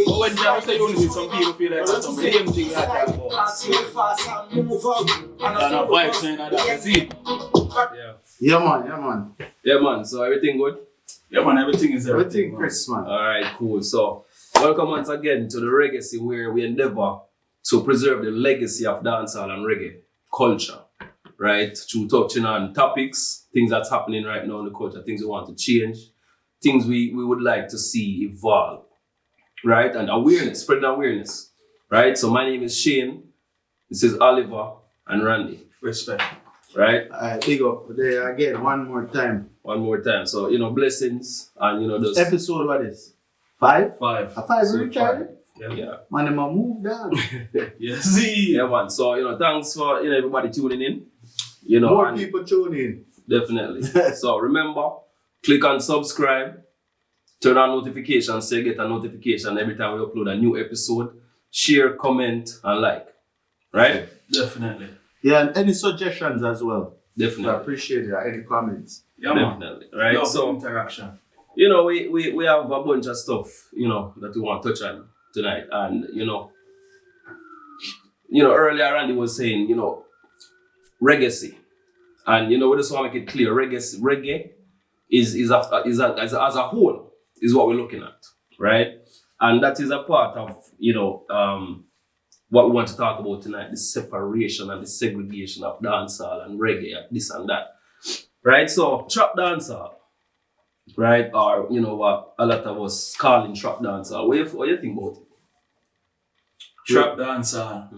But when Jam say you see some people feel like that's the same thing I talk about. And a vibe saying that, you see? Yeah, man. So everything good? Yeah, man, everything is Everything crisp, man. Alright, cool. So, welcome once again to the Reggaecy, where we endeavor to preserve the legacy of dancehall and reggae culture, right? Through touching on topics, things that's happening right now in the culture, things we want to change, things we would like to see evolve, right? And awareness, spreading awareness, right? So my name is Shane, this is Oliver and Randy. Respect. Right? Big up there again, one more time. So, blessings and, those... Episode what is? 5? 5. A 5 Richard? Yeah. Man, I'm move down. Yes. Yeah, man. So, thanks for, everybody tuning in. More people tune in. Definitely. So, remember, click on subscribe, turn on notifications so you get a notification every time we upload a new episode. Share, comment, and like. Right? Definitely. Yeah, and any suggestions as well. Definitely. I appreciate it. Any comments. Yeah, definitely. Right? Love so interaction. We have a bunch of stuff, that we want to touch on tonight. And, earlier Randy was saying, Reggaecy. And, we just want to make it clear, reggae is as a whole is what we're looking at, right? And that is a part of, what we want to talk about tonight, the separation and the segregation of dancehall and reggae, this and that, right? So, trap dancehall, right? Or, what a lot of us calling trap dancehall. What do you think about it? Trap dancehall.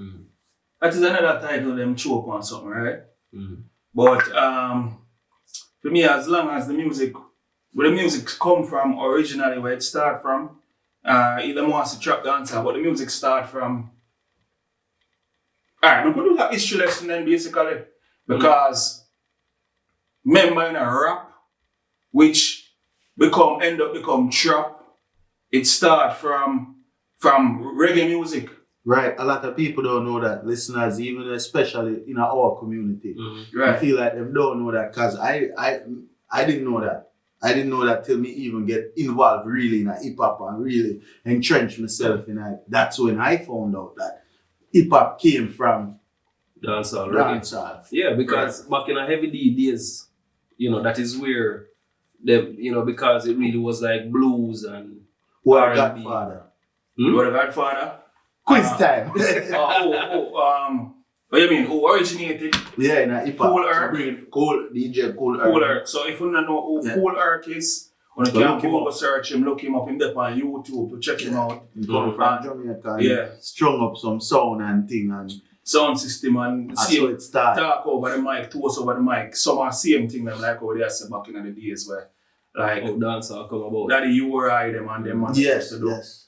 That is another title them choke on something, right? But for me, as long as where the music come from originally, where it start from, either wants to trap dancehall, but the music start from. Alright, I'm going to do that history lesson then basically, because remember in a rap, which end up become trap, it start from reggae music. Right, a lot of people don't know that, listeners, even especially in our community. Right. I feel like they don't know that because I didn't know that. I didn't know that till me even get involved really in hip hop and really entrench myself in it. That's when I found out that hip hop came from dancehall. Yeah, because back in the heavy D days, that is where because it really was like blues and R&B. Godfather. You are the Godfather? Quiz time. What do you mean? Who originated? Yeah, in hip hop. Cool Earth. DJ Cool Earth. Cool Earth. So if you don't know who Cool Earth is, when you can go search him, look him up in on YouTube to check him out. He come from Jamaica. Strung up some sound and thing and sound system and see it start. Talk over the mic, toast over the mic. Some are same thing them like how they say back in the days where dancehall come about. Daddy URI them and them Yes.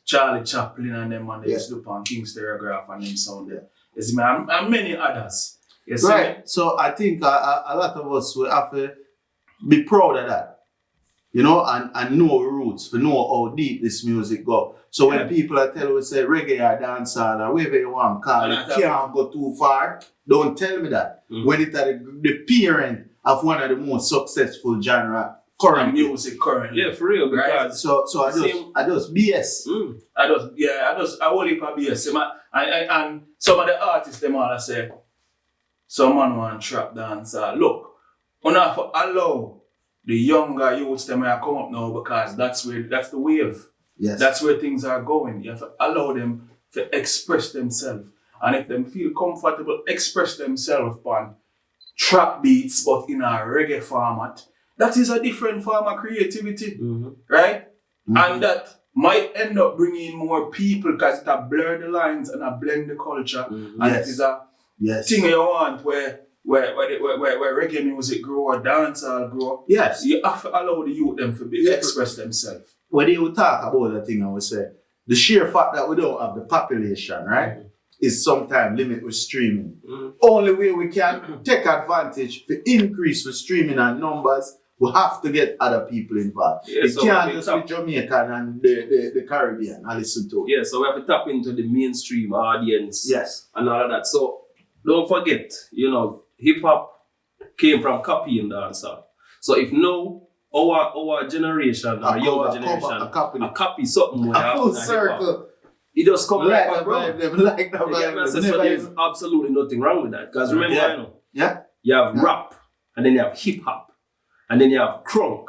Charlie Chaplin and them and they used to do on King Stereograph and them sound there. Yes, man, and many others. Yes, right. So I think a lot of us will have to be proud of that. And know roots, to know how deep this music go. So when people are telling me say reggae or dancehall or whatever you want to call it, can't go too far, don't tell me that. When it's the parent of one of the most successful genre current music currently. Yeah, for real. Because so I just BS. I only for BS. And some of the artists them all say, someone want trap dancehall. Look, we have to allow the younger youths them to come up now because that's the wave. Yes. That's where things are going. You have to allow them to express themselves. And if they feel comfortable, express themselves on trap beats but in a reggae format. That is a different form of creativity, right? And that might end up bringing more people because it blur the lines and blend the culture. And it is a thing you want where reggae music grow or dancehall grow. Yes. You have to allow the youth them to express themselves. When you talk about that thing, I would say, the sheer fact that we don't have the population, right, is sometimes limit with streaming. Only way we can take advantage to increase with streaming and numbers, we have to get other people involved. It can't just be Jamaican and the Caribbean and listen to it. Yeah, so we have to tap into the mainstream audience. Yes. And all of that. So don't forget, hip hop came from copying dancehall. So if now our generation or younger generation, a copy something more. A full circle. It just come like back, bro. like that vibe. So there's absolutely nothing wrong with that. Because remember, you have rap, and then you have hip hop, and then you have crunk,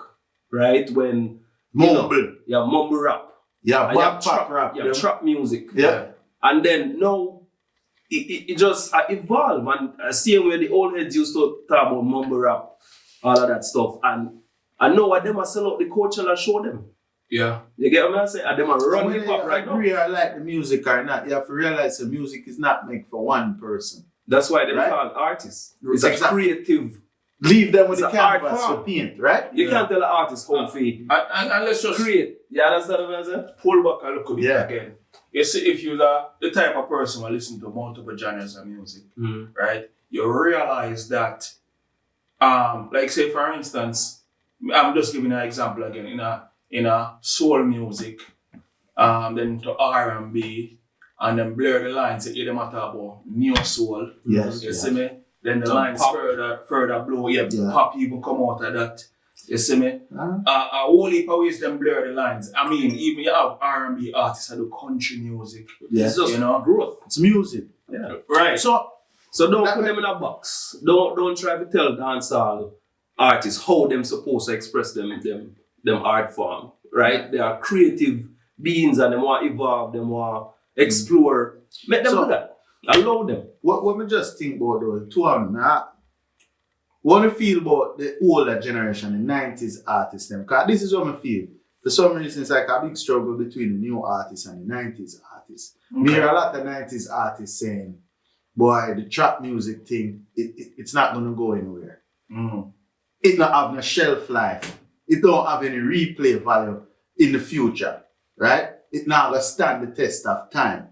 right? When mumble. You have mumble rap. Yeah, you have trap rap. You have trap music. Yeah. And then now it just evolved, and same way the old heads used to talk about mumble rap, all of that stuff, and now what them are sell out the culture and show them. Yeah. You get what I'm saying? And them are run hip hop right now. Whether you agree or like the music or not, you have to realize the music is not made for one person. That's why they call artists. It's a creative. Leave them with the canvas to paint, right? You can't tell an artist how to and let's just create. Yeah, that's what I'm saying. Pull back and look at it again. You see, if you're the type of person who listen to multiple genres of music, right? You realize that, like say for instance, I'm just giving an example again in a soul music, then to R&B, and then blur the lines. You hear them talk about neo soul. Yes. You see me? Then the lines pop. further blow. Pop even come out of that. You see me? A whole heap of ways them blur the lines. I mean, even you have R&B artists that do country music. Yes. It's just growth. It's music. Yeah. Right. So don't put them in a box. Don't try to tell dancehall artists how them supposed to express them art form. Right? They are creative beings and they want to evolve, they want to explore. Make them do that. Allow them. What me just think about though, two of them, what I feel about the older generation, the 90s artists them, because this is what I feel. For some reason, it's like a big struggle between the new artists and the 90s artists. Okay. We hear a lot of 90s artists saying, boy, the trap music thing, it's not going to go anywhere. It not have no shelf life. It don't have any replay value in the future, right? It not going to stand the test of time.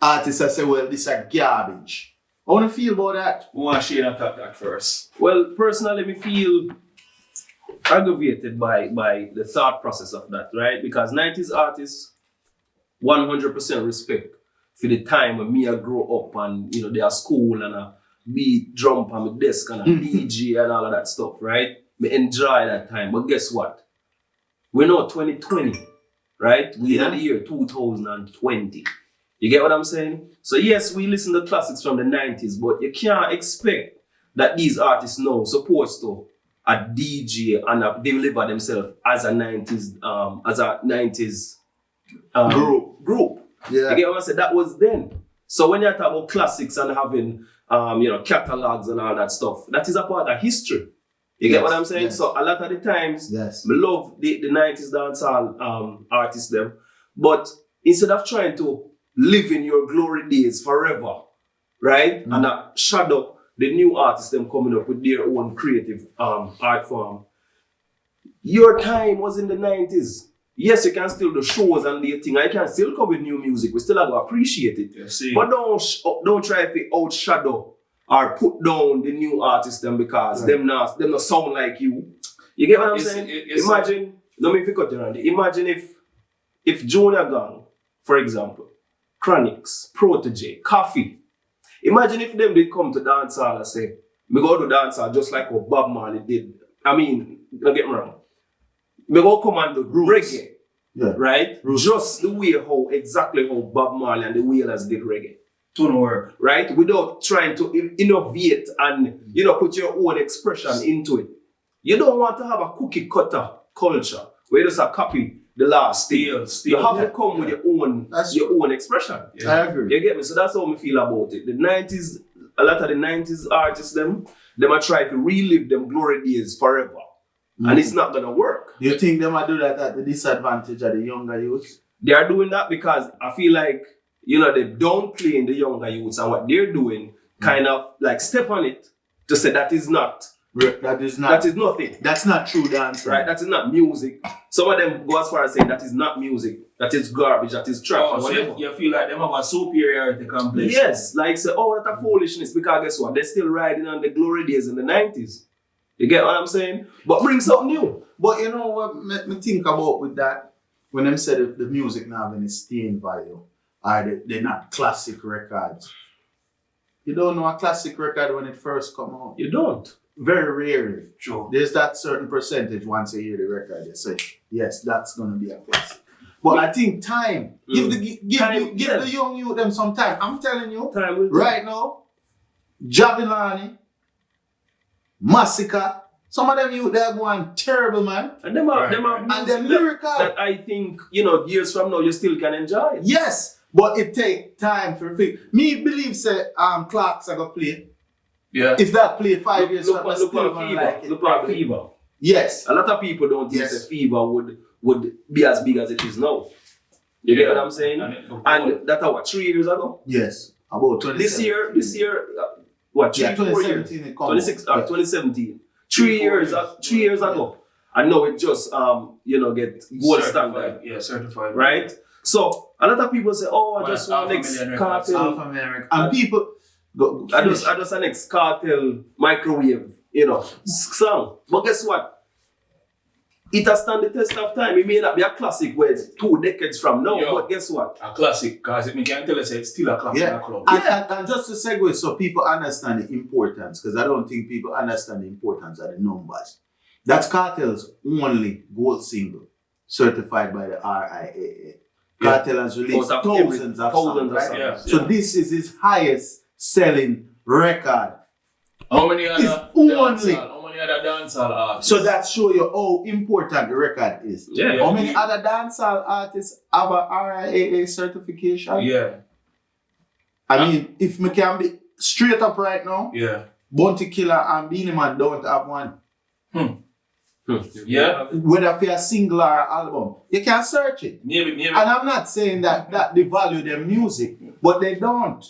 Artists say, well, this is garbage. I want to feel about that. We want Shane to talk that first. Well, personally, me feel aggravated by the thought process of that, right? Because 90s artists, 100% respect for the time when me I grow up and, they are school and I beat drum on my desk and a DJ and all of that stuff, right? Me enjoy that time. But guess what? We're now 2020, right? We're in the year 2020. You get what I'm saying? So yes, we listen to classics from the 90s, but you can't expect that these artists now supposed to a DJ and deliver themselves as a 90s group. Yeah. You get what I'm saying? That was then. So when you talk about classics and having catalogs and all that stuff, that is a part of history. You get what I'm saying? Yes. So a lot of the times, we love the 90s dancehall artists them, but instead of trying to live in your glory days forever, right? And shadow the new artists them coming up with their own creative art form. Your time was in the 90s. Yes, you can still do shows and the thing. I can still come with new music. We still have to appreciate it. But don't try to outshadow or put down the new artists them because them not sound like you. You get what I'm saying? Imagine, let me cut you around. Imagine if Junior Gang, for example, Chronics, Protege, Coffee. Imagine if them did come to dancehall and say, we go to dancehall just like what Bob Marley did. I mean, don't get me wrong. We go come and do reggae, right? Roots. Just the way exactly how Bob Marley and the Wailers did reggae. To work, right? Without trying to innovate and put your own expression into it. You don't want to have a cookie cutter culture where you just copy the last thing. You have to come with your own expression. Yeah. I agree. You get me? So that's how I feel about it. The 90s, a lot of the 90s artists, them are trying to relive them glory days forever. And it's not gonna work. You think they might do that at the disadvantage of the younger youth? They are doing that because I feel like, they don't play in the younger youths and what they're doing kind of like step on it to say that is nothing. That's not true dance. Right? That is not music. Some of them go as far as saying that is not music. That is garbage. That is trash. Oh, so you feel like them have a superiority complex? Yes. Like say, what a foolishness. Because guess what? They're still riding on the glory days in the 90s. You get what I'm saying? But bring something new. But you know what me think about with that? When them say the music now have any staying value, or they're not classic records. You don't know a classic record when it first come out. You don't. very rarely. True. There's that certain percentage once you hear the record, they say, yes, that's gonna be a classic. But I think time, give the young youth them some time. I'm telling you, right now, Javilani, Massacre, some of them youth they're going terrible, man. And them are and they're lyrical. That I think, you know, years from now you still can enjoy it. Yes, but it take time for fix. Me believe say Clark's are gonna play. Yeah. If that play 5 years, Look at Fever. Yes. A lot of people don't think that Fever would be as big as it is now. You get what I'm saying? And that was 3 years ago? Yes. About 2017. This year, what, 3, 4 years? 2017. 3 years ago. And now it just, get gold standard. Yeah, certified. Right? So, a lot of people say, I just want next cartel. South America. And people... I just an next cartel microwave, song. But guess what? It has stand the test of time. It may not be a classic where it's 2 decades from now, but guess what? A classic, because it can tell us it's still a classic in a club. And just to segue so people understand the importance, because I don't think people understand the importance of the numbers. That's Cartel's only gold single certified by the RIAA. Cartel has released thousands of songs, right? Yeah. So this is his highest selling record. How many other dancehall artists? So that shows you how important the record is. Yeah. How many other dancehall artists have a RIAA certification? Yeah. I mean, if me can be straight up right now, Bounty Killer and Beenie Man don't have one. Yeah. Whether for a single or album, you can search it. Maybe. And I'm not saying that they value their music, but they don't.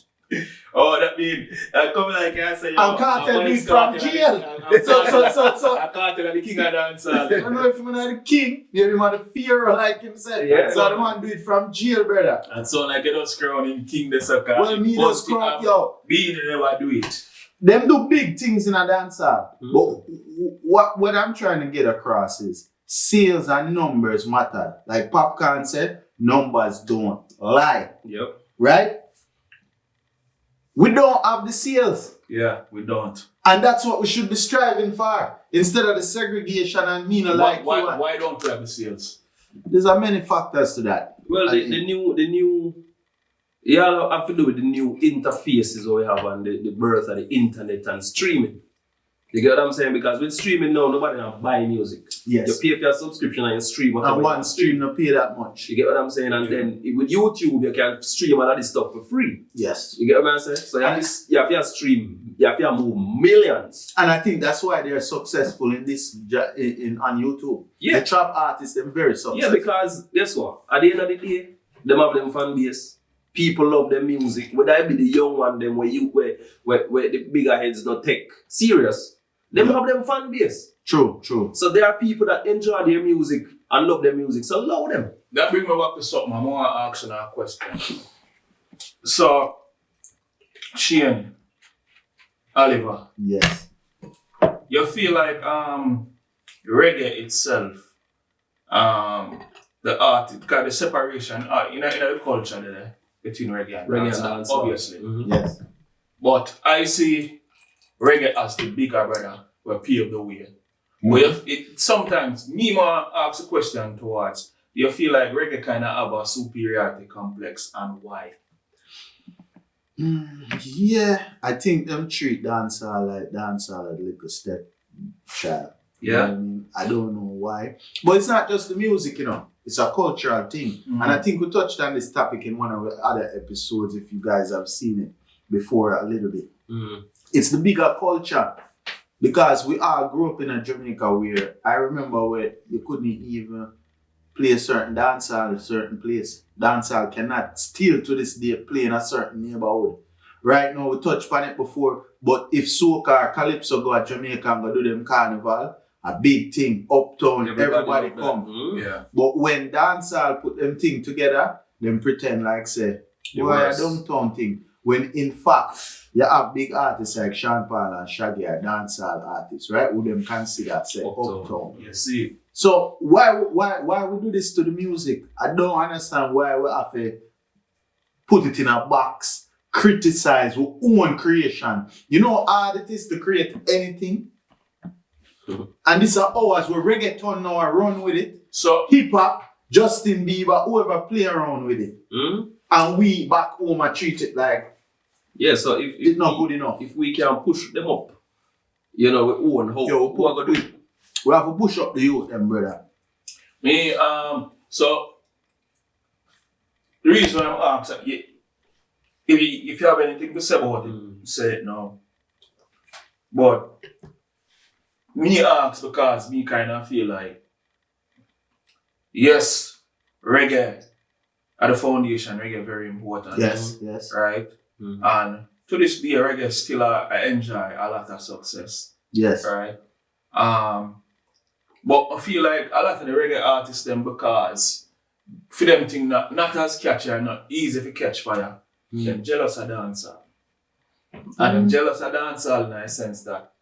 Oh, that mean I come like I say. And Cartel be from jail. So I Cartel the king of dancehall. I don't know if I'm not the king, maybe I'm the Pharaoh like himself. Yeah. So I don't want to do it from jail, brother. And so like you just crown him king the sucker. Well, me just crown, yo. Being never do it. Them do big things in a dancehall. But what I'm trying to get across is sales and numbers matter. Like Popcorn said, numbers don't lie. Yep. Right? We don't have the sales. Yeah, we don't. And that's what we should be striving for. Instead of the segregation and why don't we have the sales? There's a many factors to that. Well, the new have to do with the new interfaces we have and the birth of the internet and streaming. You get what I'm saying? Because with streaming now, nobody can buy music. Yes. You pay for your subscription and you stream. And one stream don't pay that much. You get what I'm saying? And then with YouTube, you can stream all of this stuff for free. Yes. You get what I'm saying? So you have to stream, you have to move millions. And I think that's why they're successful in this on YouTube. Yeah. The trap artists, they're very successful. Yeah, because guess what? At the end of the day, them have them fan base. People love their music. Whether it be the young one, them where the bigger heads not take serious. Them have them fan base. True. So there are people that enjoy their music and love their music. So love them. That brings me back to something. I want to ask you a question. So, Shane, Oliver. Yes. You feel like reggae itself, the art, because the separation in the culture there between reggae and dancehall, obviously. Mm-hmm. Yes. But I see reggae as the bigger brother will pave the way. But sometimes, me might ask a question towards, do you feel like reggae kind of have a superiority complex and why? Yeah, I think them treat dancehall a little step child. Yeah. You know what I mean? I don't know why. But it's not just the music, It's a cultural thing. Mm-hmm. And I think we touched on this topic in one of the other episodes, if you guys have seen it before a little bit. Mm. It's the bigger culture. Because we all grew up in a Jamaica where I remember where you couldn't even play a certain dancehall in a certain place. Dancehall cannot still to this day play in a certain neighborhood. Right now, we touched on it before, but if soca or calypso go to Jamaica and go do them carnival, a big thing, uptown, everybody come. Mm-hmm. Yeah. But when dancehall put them thing together, them pretend like say, why a downtown thing? When in fact, you have big artists like Sean Paul and Shaggy are dancehall artists, right? Who them consider say uptown. You see. So why we do this to the music? I don't understand why we have to put it in a box, criticize our own creation. You know how hard it is to create anything? And this are hours where reggaeton now are run with it. So Hip hop, Justin Bieber, whoever play around with it. And we back home and treat it like Yeah, so if it's not good enough. If we can push them up, you know, we own how Yo, we are gonna do it. We have to push up the youth, them brother. me, so the reason I'm asking, if you have anything to say about it, say it now. But me ask because me kind of feel like, yes, reggae at the foundation, reggae very important. Yes. Right? And to this day, reggae still I enjoy a lot of success. Yes. Right? But I feel like a lot of the reggae artists them because for them thing not as catchy and not easy to catch fire. Them jealous of dancehall. And them jealous of dancehall in a sense that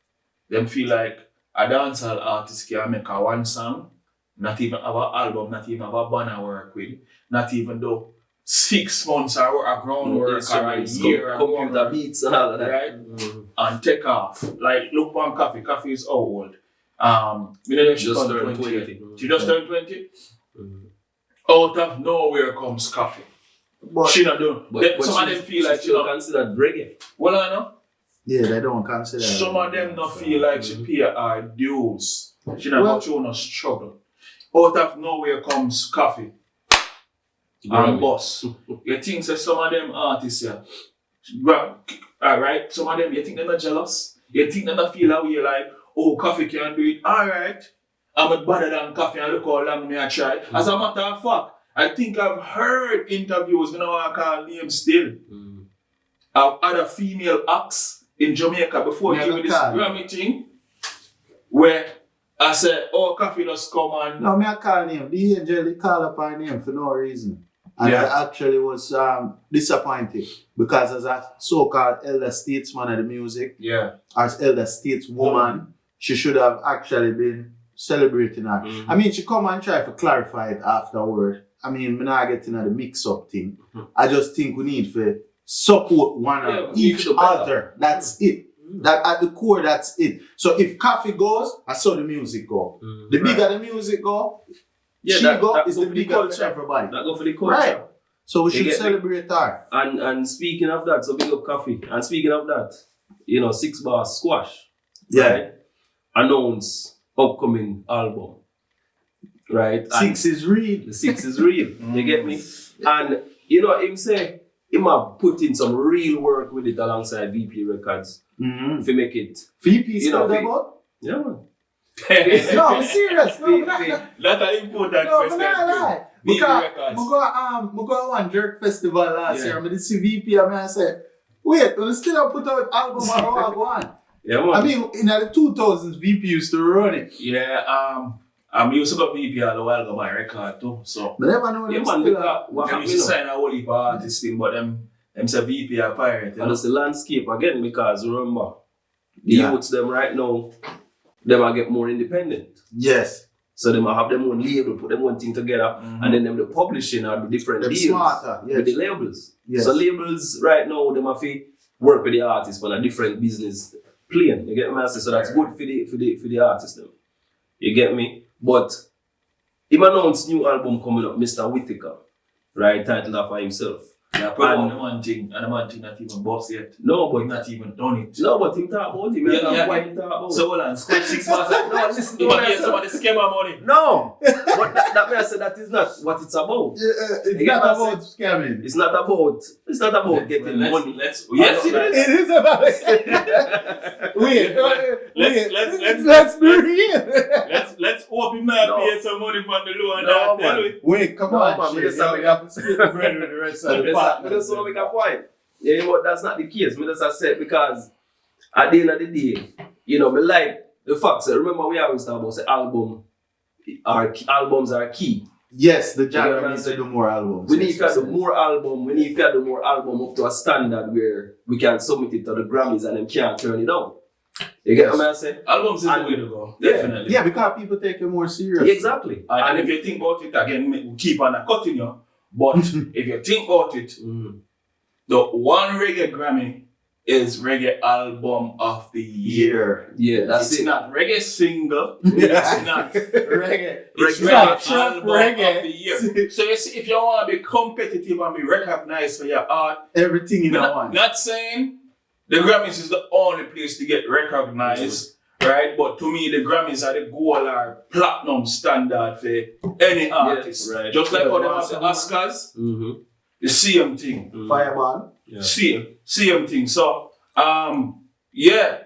them feel like a dancehall artist can make a one song, not even have an album, not even have a banner work with, not even though 6 months or a groundwork or a year or computer beats and all of that. right? And take off. Like look on Coffee. Coffee is old. You know she Just turned turned 20. She just turned 20. Out of nowhere comes Coffee. But She not done. But Some of them feel like she still not. considered reggae. Well, I know. yeah, they don't consider Some of them not feel like she pay her dues. She not go through no struggle. Out of nowhere comes Coffee and boss. You think that some of them artists here, alright, some of them you think they're not jealous? You think they not feel that way like, oh, Coffee can do it, alright. I'm better than Coffee and look how long me I try. As a matter of fact, I think I've heard interviews, you know I call names still, of other female acts in Jamaica before giving this Grammy thing, where I said, oh, Coffee just come on. No, me I call name. The angel they call up her name for no reason. And I actually was disappointed because as a so-called elder statesman of the music, as elder stateswoman, she should have actually been celebrating her. I mean, she come and try to clarify it afterward. I mean, we're not getting at the mix-up thing. I just think we need to support one of each other. That's it. That at the core, that's it. So if Coffee goes, I saw the music go. The bigger the music go, she go is the bigger for everybody. That go for the culture. Right. So we should celebrate her. And speaking of that, so big up Coffee. And speaking of that, 6 Bar Squash. Yeah. Right? Announce upcoming album. Right? 6 is real. The 6 is real. You get me? And him say him have put in some real work with it alongside VP Records. To make it. VP still about? Yeah, man. No, I'm serious. No, That's an important question. No, I'm not lie. Because Records. I go one jerk festival last year. I see VP and I said, wait, we still put out album or how I go on? Yeah, man. I mean, in the 2000s, VP used to run it. Yeah, I'm used to go VP all the while ago my record too. So but never know them still what happened to sign a whole heap of artists thing, but them say VP are pirate. And it's the landscape again because remember, the youths them right now, them are get more independent. Yes. So they might have them own label, put them one thing together, and then them the publishing or the different them deals smarter, with the labels. Yes. So labels right now, them have to work with the artists on a different business plane. You get me? So that's good for the artists them. You get me? But he announced new album coming up, Mr. Whittaker, right? Titled after himself. Yeah, probably the one thing, and the one thing not even boss yet. No, but he's not even done it. No, but him talk about him. Why him talk about? So hold on, Squad 6 months. No, listen. You want to get somebody scammer money? No, but that means that is not what it's about. It's not about scamming. It's not about getting money. Yes, it is about let's be real. Let's hope him not pay some money for the loan. No, wait, come on. We have to split the bread with the rest of the But that's what we can point. Yeah, but that's not the case. Me just said because at the end of the day, me like the facts. Remember, we always talk about the albums are key. Yes, the genre needs to do more albums. We need to do more album. We need to do more album up to a standard where we can submit it to the Grammys and them can't turn it down. You get what I'm saying? Albums is the way to go. Definitely. Yeah, because people take it more serious. Exactly. And if you think about it again, we keep on cutting you. But if you think about it, the one reggae Grammy is Reggae Album of the Year. Yeah, that's It's it. not Reggae Single. Yeah. It's not. Reggae. It's Reggae. Reggae Trap Album reggae. of the Year. So you see, if you want to be competitive and be recognized for your art, Everything in not, one. not saying the Grammys is the only place to get recognized, right? But to me, the Grammys are the gold or platinum standard for any artist. right. Just like Yeah, how they have the Oscars, Mm-hmm. the same thing. Fireball. Yeah. Same thing. So, yeah.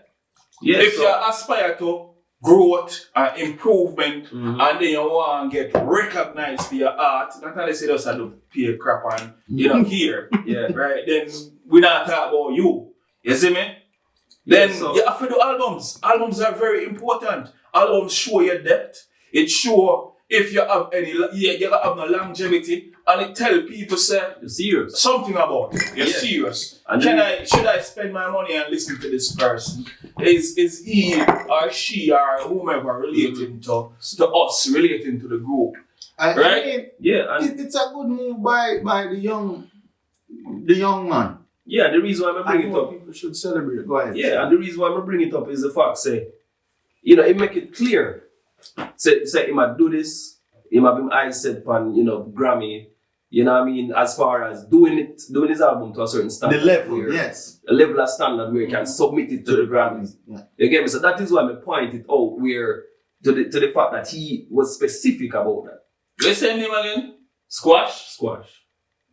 Yeah, If so- you aspire to growth and improvement, Mhm. and then you want to get recognized for your art, not only say just have to pay crap and you know here, Yeah. right? Then we not talk about you. You see me? Then Yeah, so- you have to do albums. Albums are very important. Albums show your depth. It show if you have any, you have no longevity, and it tell people say You're serious. something about it. You're Yeah. serious. And Should I spend my money and listen to this person? Is he or she or whomever relating to us, relating to the group? I Right? mean, Yeah, and it's a good move by the young man. yeah, the reason why I bring And it more up. people should celebrate. Go ahead. Yeah, and the reason why I bring it up is the fact, say, you know, it make it clear. Say he might do this, he might be eyes set on, you know, Grammy, you know what I mean, as far as doing his album to a certain The standard. level, where- yes. A level of standard where you can submit it to the Grammys. Yeah. You get me? So that is why I point it out where to the fact that he was specific about that. Let's say him again. Squash. Squash.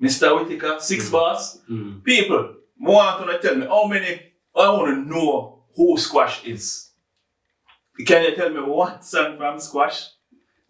Mr. Whitaker, 6 bars. Mm. People, want to tell me how many, I want to know who Squash is. Can you tell me one song from Squash?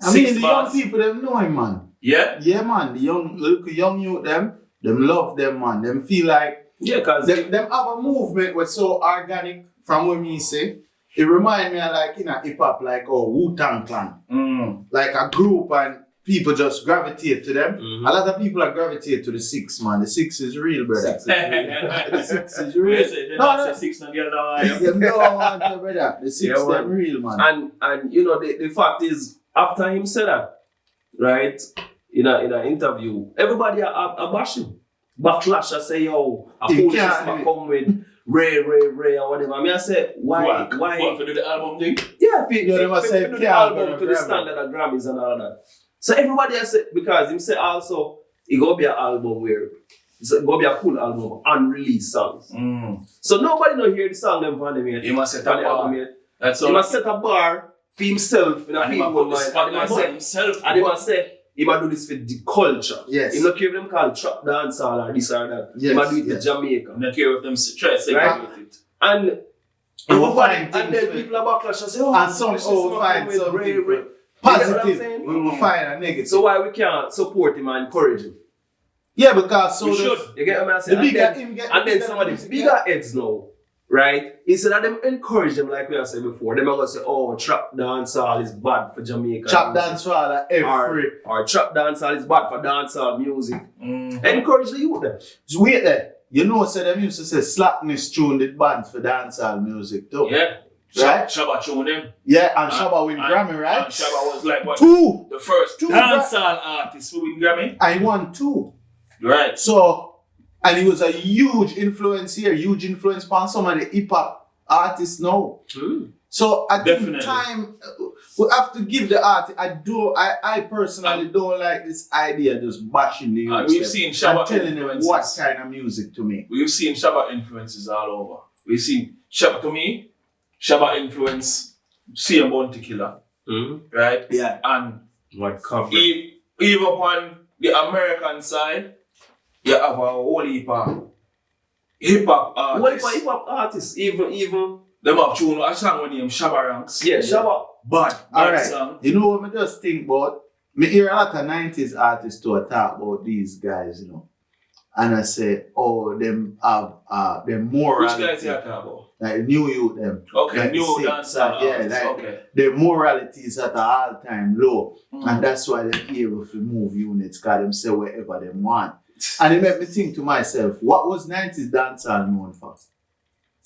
I mean, the bars. young people, them know him, man. Yeah? Yeah, man. The young youth, them love them, man. Them feel like, Yeah, because them have a movement was so organic from what me say. It remind me of like, you know, hip hop, like, Wu-Tang Clan. Mm. Like a group and people just gravitate to them. Mhm. A lot of people are gravitate to the 6, man. The 6 is real, brother. The 6 is real. No. Six no girl now, yeah. You don't want to, brother. The 6 Yeah, them man. real, man. and you know the fact is after him said that, right, in an interview, everybody are bashing. Backlash, I say, yo, a You foolish can't man do it. come with Ray or whatever. I mean, I say, why? What for do the album thing? Yeah, if Yeah, they must say, do the yeah, album but to the Grammy. standard of Grammys and all that. So everybody has said, because him say also, it gonna be an album where it's gonna be a full album of unreleased songs. Mm. So nobody know hear the song them from them yet. He must set from a the album bar. yet. That's He all. must set a bar for himself in a And he field must put the mind. And he spotlight must on say, himself. and he must say, he must do this for the culture. Yes. He not care if them call trap dancehall or this or that. Yes, He must do it yes. for Jamaica. I'm not care if them try to segregate it. And And we'll everybody, find and things then for- people are backlash and say, oh, And some this is will not find with something Ray. for You get what I'm positive. saying? We will find a negative. So why we can't support him and encourage him? yeah, because so We does- should. You get what I'm saying? The And bigger then- him get, And then bigger some of the music bigger get. heads now, right? Instead of them encourage them like we have said before, them are gonna say, oh, trap dancehall is bad for Jamaica. Chop music. dance for all that every. Or trap dancehall is bad for dancehall music. Mm. Encourage the youth then. So wait there. You know, so them used to say slackness tune the band for dancehall music too. Yeah. Right? Shabba tune them. Yeah, and Shabba win And- Grammy, right? And Shabba was like what? 2. The first Two dancehall artist who win Grammy. I won 2. Right. So, and he was a huge influence here, huge influence on some of the hip hop artists now. So I Definitely. think time we have to give the art. I personally don't like this idea just bashing the And youths we've them seen and Shabba telling them influences. what kind of music to make. We've seen Shabba influences all over. We've seen Shabba, to me, Shabba influence CM Bounty Killer, right? Yeah. And What cover? even on the American side, you have a whole heap of hip hop What artists. if hip hop artists, even Them have tune a song when named Shabba Ranks. yeah, Shabba. Bad Alright. song. You know what I just think about? Me hear a lot of 90s artists to talk about these guys, you know. And I say, oh, them have them morality. Which guys you talking about? Like new youth them. Okay, Like new six, dancehall yeah, artists. like- Okay. Their morality is at an all-time low. Mm. And that's why they're able to move units, because them say whatever they want. And it made me think to myself, what was 90s dancehall known for?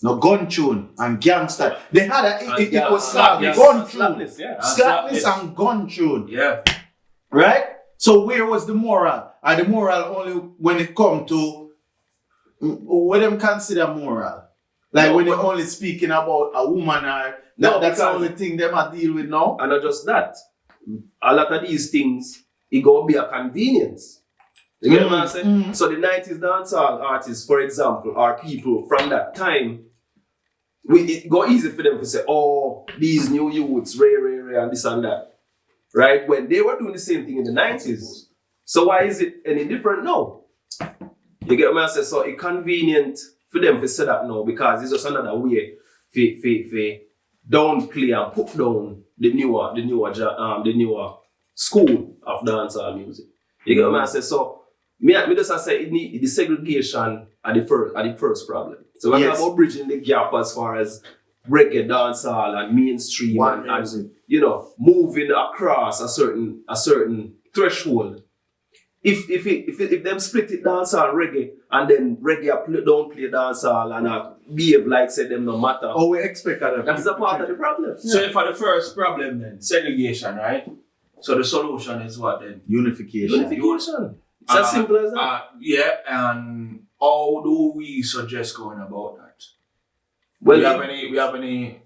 No gun tune and gangster. They had it was slackness. gun tune. Slackness, yeah. Slackness and gun tune. Yeah. Right? So where was the moral? And the moral only when it come to what them consider moral. Like No, when you're but- only speaking about a woman or No, that's the because- only thing they might deal with now. And not just that. A lot of these things, it gonna be a convenience. You get what I'm saying? So the 90s dancehall artists, for example, are people from that time. It go easy for them to say, oh, these new youths, Ray, and this and that. Right? When they were doing the same thing in the 90s. So why is it any different now? You get what I'm saying? So it's convenient for them to say that now because it's just another way for downplay and put down the newer school of dancehall music. You get what I'm saying? So me just say the segregation are the first problem. So we're talking about bridging the gap as far as reggae, dancehall, and mainstream, and you know, moving across a certain threshold. If them split it dancehall reggae and then reggae don't play dancehall and behave like say them no matter. Oh, we expect that. That's a part of the problem. So for the first problem then, segregation, right? So the solution is what then? Unification. Unification. It's as simple as that. Yeah, and how do we suggest going about that? Well, we have any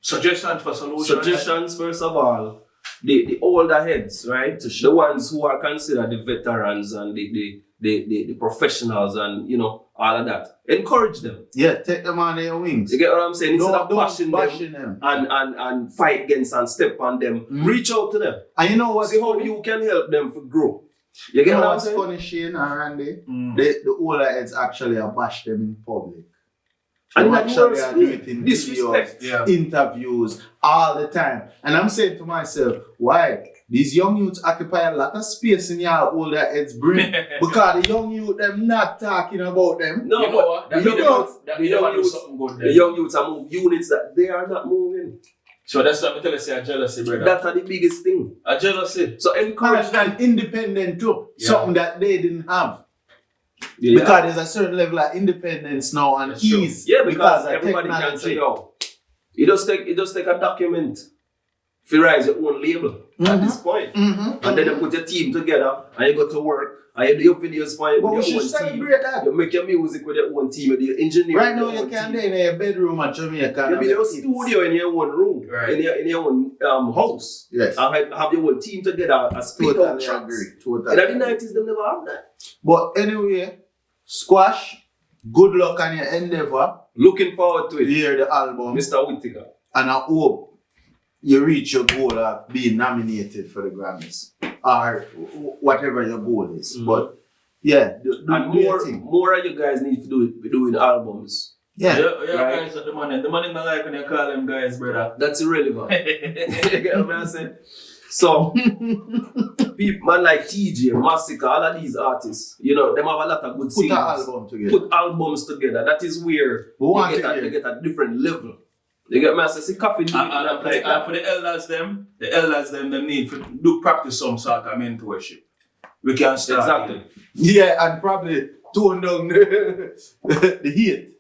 suggestions for solutions? Suggestions, first of all, the older heads, right? The ones who are considered the veterans and the professionals and you know all of that. Encourage them. Yeah, take them on their wings. You get what I'm saying? Instead of Don't bashing them and fight against and step on them, reach out to them. And you know what? See how you can help them to grow. You get You know what I'm what's saying? funny, Shane and Randy? The older heads actually bash them in public. And They that actually works are doing it in disrespect. videos, interviews, all the time. And I'm saying to myself, why? These young youths occupy a lot of space in your older heads' brain. Because the young youth, them not talking about them. No, You know what? That the means they young want to do youths- something good the then. young youths are moving units that they are not moving. So that's what I tell you, say a jealousy, brother. That's the biggest thing. A jealousy. So encourage them. And independent too. Yeah. Something that they didn't have. Yeah. Because there's a certain level of independence now and That's true. ease. Yeah, because of everybody can technology. say, yo, you just take a document, you rise your own label at this point. And then you put your team together and you go to work and you do your videos for But we your should own team. celebrate that. You make your music with your own team, with your engineer. Right with now your you own can team. do it in your bedroom at Jamaica. You build your studio in your own room, Right. in your own house. Yes. And have your whole team together and split out Totally tracks. agree. In Totally. the 90s, they never have that. But anyway, Squash, good luck on your endeavor Looking forward to to it, hear the album. Mr. Whittaker. And I hope you reach your goal of being nominated for the Grammys. Or whatever your goal is. But yeah, do And your thing. more of you guys need to be doing albums. Yeah. Yeah, Right. guys, the money. The money not like when you call them guys, brother. That's irrelevant. You get what I'm saying? So, people man like TJ, Massacre, all of these artists, you know, them have a lot of good Put singles. an album together. Put albums together. That is where We want you to hear. get a different level. You get me? See, coffee do it And for the elders, them need to do practice some sort of mentorship. We can start. Exactly. Yeah, and probably tone down the heat.